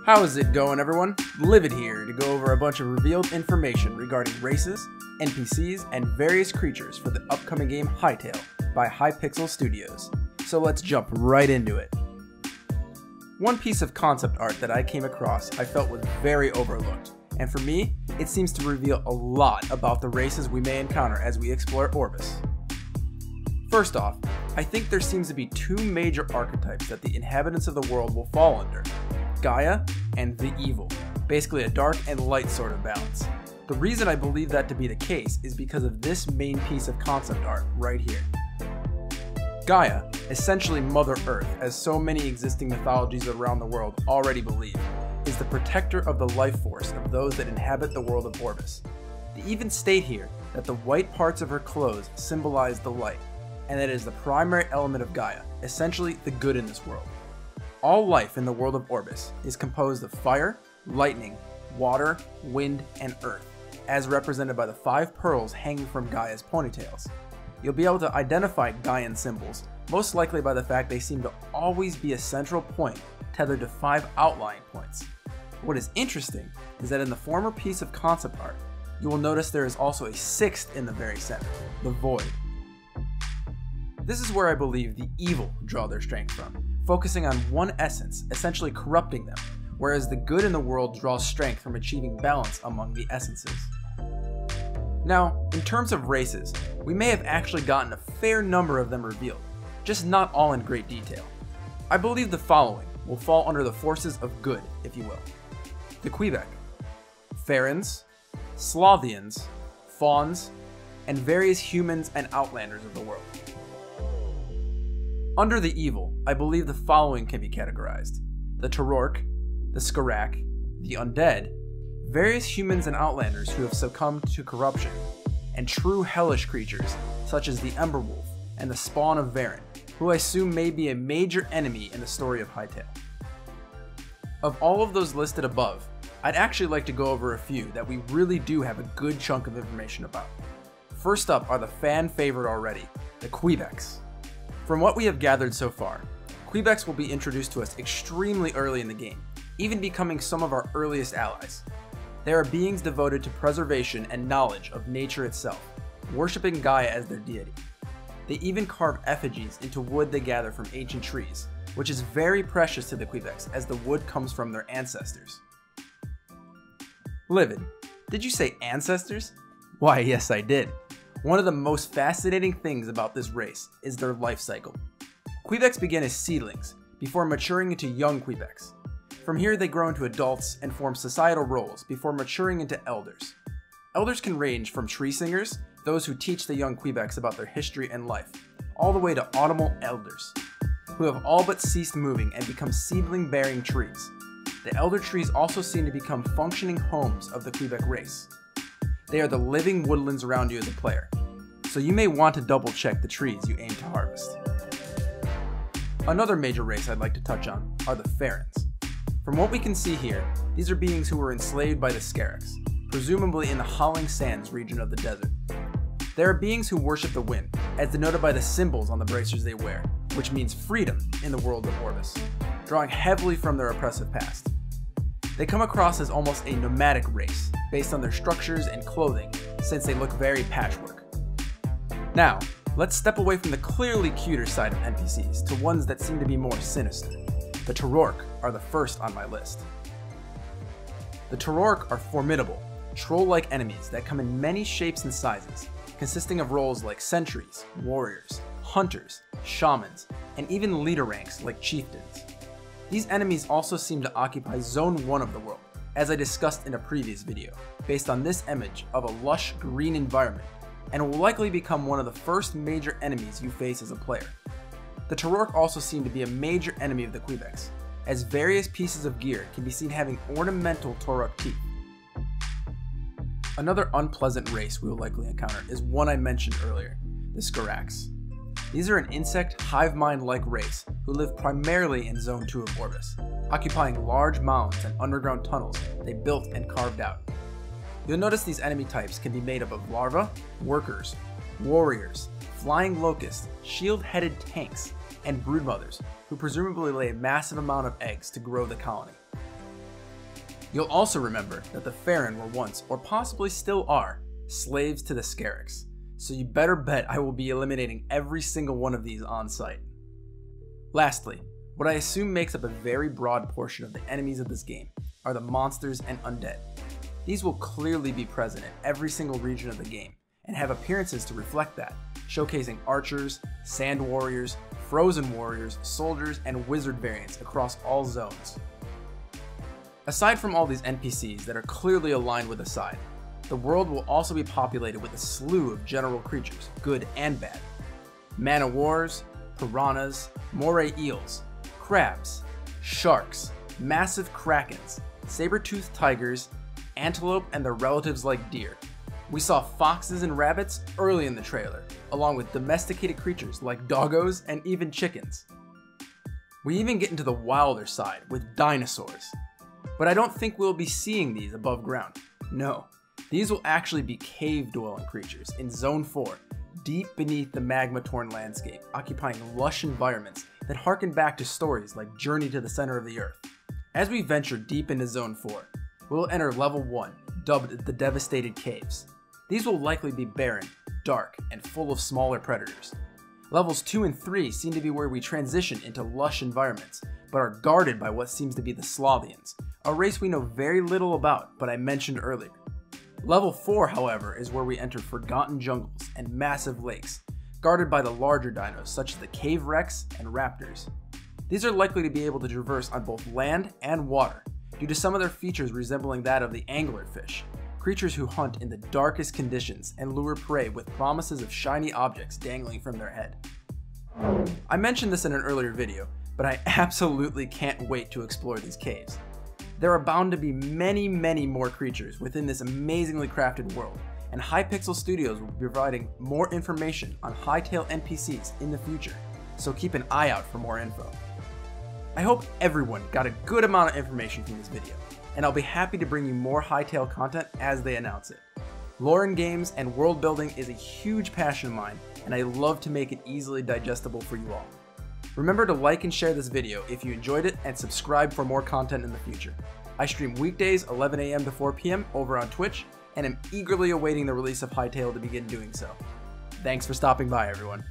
How's it going, everyone? Livid here to go over a bunch of revealed information regarding races, NPCs, and various creatures for the upcoming game Hytale by Hypixel Studios. So let's jump right into it. One piece of concept art that I came across I felt was very overlooked, and for me, it seems to reveal a lot about the races we may encounter as we explore Orbis. First off, I think there seems to be two major archetypes that the inhabitants of the world will fall under: Gaia and the evil, basically a dark and light sort of balance. The reason I believe that to be the case is because of this main piece of concept art right here. Gaia, essentially Mother Earth, as so many existing mythologies around the world already believe, is the protector of the life force of those that inhabit the world of Orbis. They even state here that the white parts of her clothes symbolize the light, and that it is the primary element of Gaia, essentially the good in this world. All life in the world of Orbis is composed of fire, lightning, water, wind, and earth, as represented by the 5 pearls hanging from Gaia's ponytails. You'll be able to identify Gaian symbols, most likely by the fact they seem to always be a central point tethered to 5 outlying points. What is interesting is that in the former piece of concept art, you will notice there is also a 6th in the very center, the Void. This is where I believe the evil draw their strength from, focusing on one essence, essentially corrupting them, whereas the good in the world draws strength from achieving balance among the essences. Now, in terms of races, we may have actually gotten a fair number of them revealed, just not all in great detail. I believe the following will fall under the forces of good, if you will: the Quebec, Ferrets, Slothians, Fauns, and various humans and outlanders of the world. Under the evil, I believe the following can be categorized: the Torork, the Skarak, the Undead, various humans and outlanders who have succumbed to corruption, and true hellish creatures such as the Emberwolf and the Spawn of Varen, who I assume may be a major enemy in the story of Hytale. Of all of those listed above, I'd actually like to go over a few that we really do have a good chunk of information about. First up are the fan favorite already, the Quebecs. From what we have gathered so far, Quebecs will be introduced to us extremely early in the game, even becoming some of our earliest allies. They are beings devoted to preservation and knowledge of nature itself, worshipping Gaia as their deity. They even carve effigies into wood they gather from ancient trees, which is very precious to the Quebecs as the wood comes from their ancestors. Livid, did you say ancestors? Why, yes I did. One of the most fascinating things about this race is their life cycle. Quebecs begin as seedlings, before maturing into young Quebecs. From here they grow into adults and form societal roles before maturing into elders. Elders can range from tree singers, those who teach the young Quebecs about their history and life, all the way to autumnal elders, who have all but ceased moving and become seedling-bearing trees. The elder trees also seem to become functioning homes of the Quebec race. They are the living woodlands around you as a player, so you may want to double check the trees you aim to harvest. Another major race I'd like to touch on are the Ferrets. From what we can see here, these are beings who were enslaved by the Scaraks, presumably in the Howling Sands region of the desert. They are beings who worship the wind, as denoted by the symbols on the bracers they wear, which means freedom in the world of Orbis, drawing heavily from their oppressive past. They come across as almost a nomadic race, based on their structures and clothing, since they look very patchwork. Now, let's step away from the clearly cuter side of NPCs to ones that seem to be more sinister. The Torork are the first on my list. The Torork are formidable, troll-like enemies that come in many shapes and sizes, consisting of roles like sentries, warriors, hunters, shamans, and even leader ranks like chieftains. These enemies also seem to occupy Zone 1 of the world, as I discussed in a previous video, based on this image of a lush green environment, and will likely become one of the first major enemies you face as a player. The Torork also seem to be a major enemy of the Quebecs, as various pieces of gear can be seen having ornamental Torork teeth. Another unpleasant race we will likely encounter is one I mentioned earlier, the Skaraks. These are an insect Hive Mind-like race who live primarily in Zone 2 of Orbis, occupying large mounds and underground tunnels they built and carved out. You'll notice these enemy types can be made up of larvae, workers, warriors, flying locusts, shield-headed tanks, and broodmothers, who presumably lay a massive amount of eggs to grow the colony. You'll also remember that the Ferret were once, or possibly still are, slaves to the Scarix, so you better bet I will be eliminating every single one of these on site. Lastly, what I assume makes up a very broad portion of the enemies of this game are the monsters and undead. These will clearly be present in every single region of the game, and have appearances to reflect that, showcasing archers, sand warriors, frozen warriors, soldiers, and wizard variants across all zones. Aside from all these NPCs that are clearly aligned with the side, the world will also be populated with a slew of general creatures, good and bad. Man-o'-wars, piranhas, moray eels, crabs, sharks, massive krakens, saber-toothed tigers, antelope and their relatives like deer. We saw foxes and rabbits early in the trailer, along with domesticated creatures like doggos and even chickens. We even get into the wilder side with dinosaurs. But I don't think we'll be seeing these above ground. No, these will actually be cave-dwelling creatures in Zone 4, deep beneath the magma-torn landscape, occupying lush environments that harken back to stories like Journey to the Center of the Earth. As we venture deep into Zone 4, we'll enter Level 1, dubbed the Devastated Caves. These will likely be barren, dark, and full of smaller predators. Levels 2 and 3 seem to be where we transition into lush environments, but are guarded by what seems to be the Slavians, a race we know very little about, but I mentioned earlier. Level 4, however, is where we enter forgotten jungles and massive lakes, guarded by the larger dinos such as the cave rex and raptors. These are likely to be able to traverse on both land and water, due to some of their features resembling that of the anglerfish, creatures who hunt in the darkest conditions and lure prey with promises of shiny objects dangling from their head. I mentioned this in an earlier video, but I absolutely can't wait to explore these caves. There are bound to be many more creatures within this amazingly crafted world, and Hypixel Studios will be providing more information on Hytale NPCs in the future, so keep an eye out for more info. I hope everyone got a good amount of information from this video, and I'll be happy to bring you more Hytale content as they announce it. Lore in games and world building is a huge passion of mine, and I love to make it easily digestible for you all. Remember to like and share this video if you enjoyed it, and subscribe for more content in the future. I stream weekdays 11 AM to 4 PM over on Twitch, and am eagerly awaiting the release of Hytale to begin doing so. Thanks for stopping by, everyone.